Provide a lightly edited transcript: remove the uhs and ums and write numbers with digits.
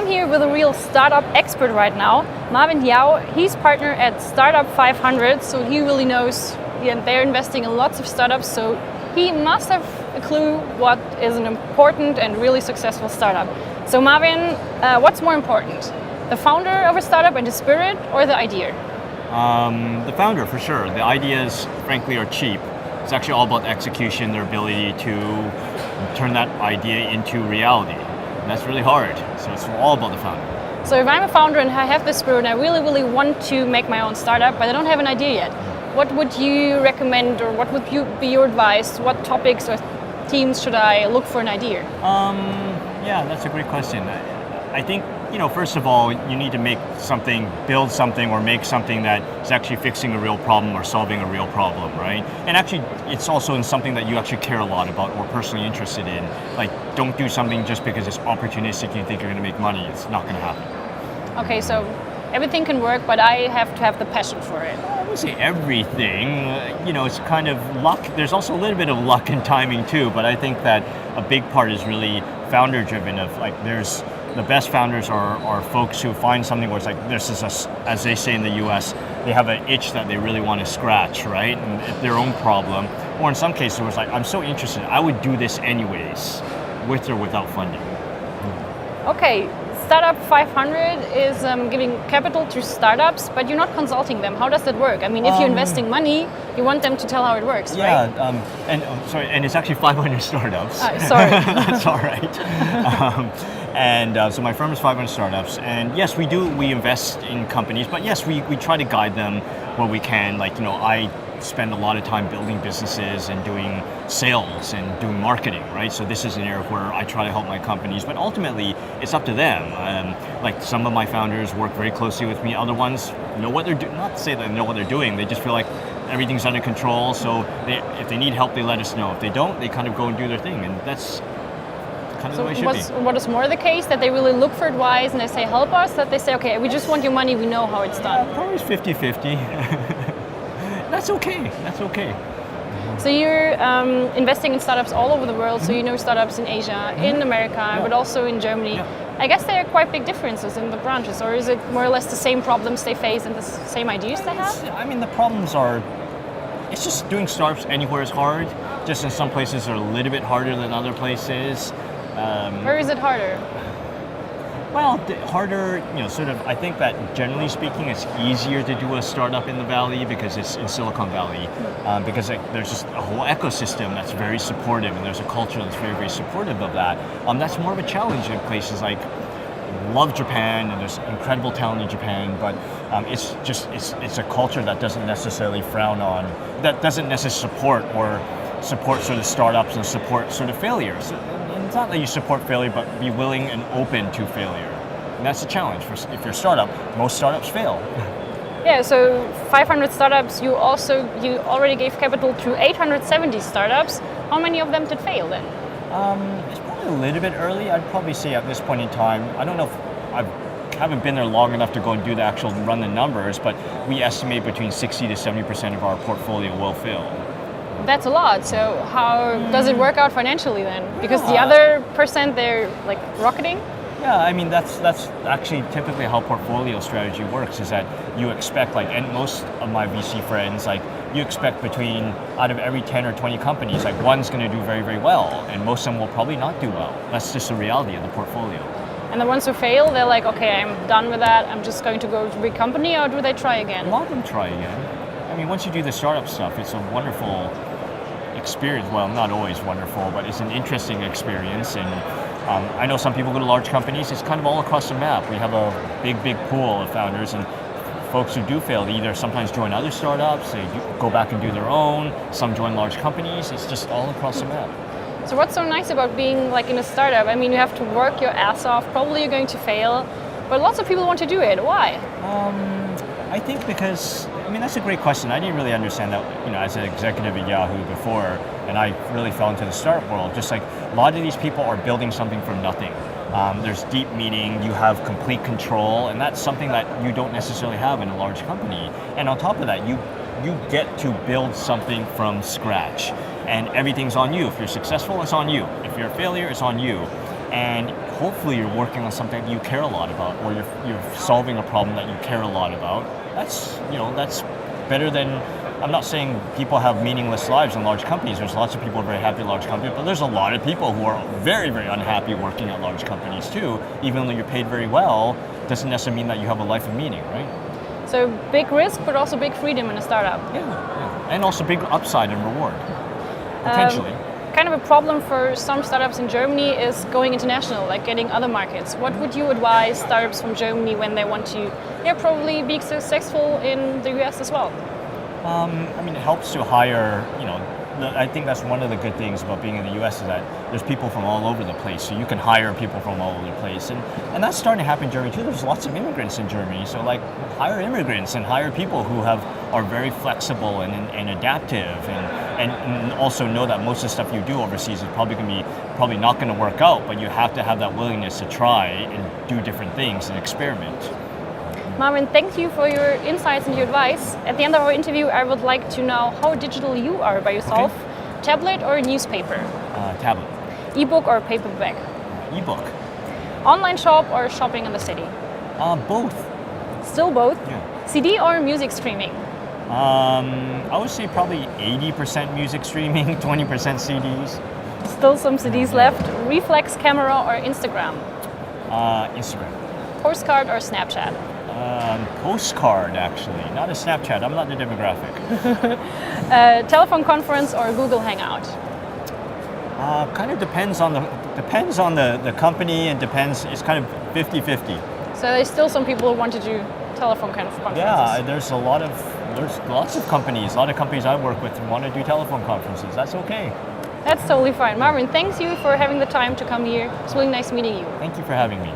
here with a real startup expert right now, Marvin Liao. He's partner at Startup 500, so he really knows, they're investing in lots of startups, so he must have a clue what is an important and really successful startup. So Marvin, what's more important? The founder of a startup and the spirit, or the idea? The founder, for sure. The ideas, frankly, are cheap. It's actually all about execution, their ability to turn that idea into reality. And that's really hard. So it's all about the founder. So if I'm a founder and I have this spirit and I really, really want to make my own startup, but I don't have an idea yet, what would you recommend, or what would be your advice? What topics or themes should I look for an idea? Yeah, that's a great question. I think, first of all, you need to build something or make something that is actually fixing a real problem or solving a real problem, right? And actually, it's also in something that you actually care a lot about or personally interested in. Like, don't do something just because it's opportunistic and you think you're going to make money. It's not going to happen. Okay, so everything can work, but I have to have the passion for it. I wouldn't say everything. It's kind of luck. There's also a little bit of luck and timing too, but I think that a big part is really founder-driven. The best founders are folks who find something where it's like, this is, as they say in the US, they have an itch that they really want to scratch, right? And it's their own problem. Or in some cases, where it's like, I'm so interested, I would do this anyways, with or without funding. Okay, Startup 500 is giving capital to startups, but you're not consulting them. How does that work? I mean, if you're investing money, you want them to tell how it works, right? Yeah, and it's actually 500 startups. Sorry. That's all right. So my firm is 500 startups, and yes, we invest in companies, but yes, we try to guide them where we can. I spend a lot of time building businesses and doing sales and doing marketing, right? So this is an area where I try to help my companies, but ultimately it's up to them. Some of my founders work very closely with me. Other ones know what they're doing. Not to say that they know what they're doing. They just feel like everything's under control. So if they need help, they let us know. If they don't, they kind of go and do their thing, and that's kind of the way it should be. What is more the case, that they really look for advice and they say, help us, that they say, okay, we just want your money, we know how it's done? Probably 50-50. That's okay. So you're investing in startups all over the world, so you know startups in Asia, in America, but also in Germany. Yeah. I guess there are quite big differences in the branches, or is it more or less the same problems they face and the same ideas they have? The problems are, it's just doing startups anywhere is hard. Just in some places are a little bit harder than other places. Where is it harder? Well, harder, I think that generally speaking, it's easier to do a startup in the Valley because it's in Silicon Valley, because there's just a whole ecosystem that's very supportive, and there's a culture that's very, very supportive of that. That's more of a challenge in places like, love Japan, and there's incredible talent in Japan, but it's a culture that doesn't necessarily support sort of startups and support sort of failures. It's not that you support failure, but be willing and open to failure. And that's the challenge. If you're a startup, most startups fail. Yeah, so 500 startups, you already gave capital to 870 startups. How many of them did fail then? It's probably a little bit early. I'd probably say at this point in time, I don't know if I haven't been there long enough to go and do the actual run the numbers, but we estimate between 60 to 70% of our portfolio will fail. That's a lot. So how does it work out financially then? Because the other percent, they're like rocketing? Yeah, that's actually typically how portfolio strategy works, is that you expect, and most of my VC friends, you expect out of every 10 or 20 companies, one's going to do very, very well, and most of them will probably not do well. That's just the reality of the portfolio. And the ones who fail, they're like, okay, I'm done with that, I'm just going to go to a big company, or do they try again? A lot of them try again. Once you do the startup stuff, it's a wonderful experience. Well, not always wonderful, but it's an interesting experience. And I know some people go to large companies. It's kind of all across the map. We have a big pool of founders, and folks who do fail, they either sometimes join other startups, they go back and do their own, some join large companies. It's just all across the map. So what's so nice about being in a startup? You have to work your ass off. Probably you're going to fail, but lots of people want to do it. Why? I think because, that's a great question. I didn't really understand that, as an executive at Yahoo before, and I really fell into the startup world. Just a lot of these people are building something from nothing. There's deep meaning, you have complete control, and that's something that you don't necessarily have in a large company. And on top of that, you get to build something from scratch, and everything's on you. If you're successful, it's on you. If you're a failure, it's on you. And hopefully you're working on something that you care a lot about, or you're solving a problem that you care a lot about. That's better than. I'm not saying people have meaningless lives in large companies. There's lots of people very happy at large companies, but there's a lot of people who are very, very unhappy working at large companies too. Even though you're paid very well, doesn't necessarily mean that you have a life of meaning, right? So big risk, but also big freedom in a startup. Yeah. And also big upside and reward, potentially. Kind of a problem for some startups in Germany is going international, like getting other markets. What would you advise startups from Germany when they want to probably be successful in the US as well? It helps to hire, I think that's one of the good things about being in the US is that there's people from all over the place, so you can hire people from all over the place. And that's starting to happen in Germany too. There's lots of immigrants in Germany, so like hire immigrants and hire people who are very flexible and adaptive and also know that most of the stuff you do overseas is probably not going to work out, but you have to have that willingness to try and do different things and experiment. Marvin, thank you for your insights and your advice. At the end of our interview, I would like to know how digital you are by yourself. Okay. Tablet or newspaper? Tablet. Ebook or paperback? Ebook. Online shop or shopping in the city? Both. Still both? Yeah. CD or music streaming? I would say probably 80% music streaming, 20% CDs. Still some CDs left. Reflex camera or Instagram? Instagram. Postcard or Snapchat? Postcard, actually, not a Snapchat. I'm not the demographic. Telephone conference or Google Hangout? Kind of depends on the company and depends. It's kind of 50-50. So there's still some people who want to do telephone kind of conferences. Yeah, there's lots of companies. A lot of companies I work with want to do telephone conferences. That's okay. That's totally fine. Marvin, thanks you for having the time to come here. It's really nice meeting you. Thank you for having me.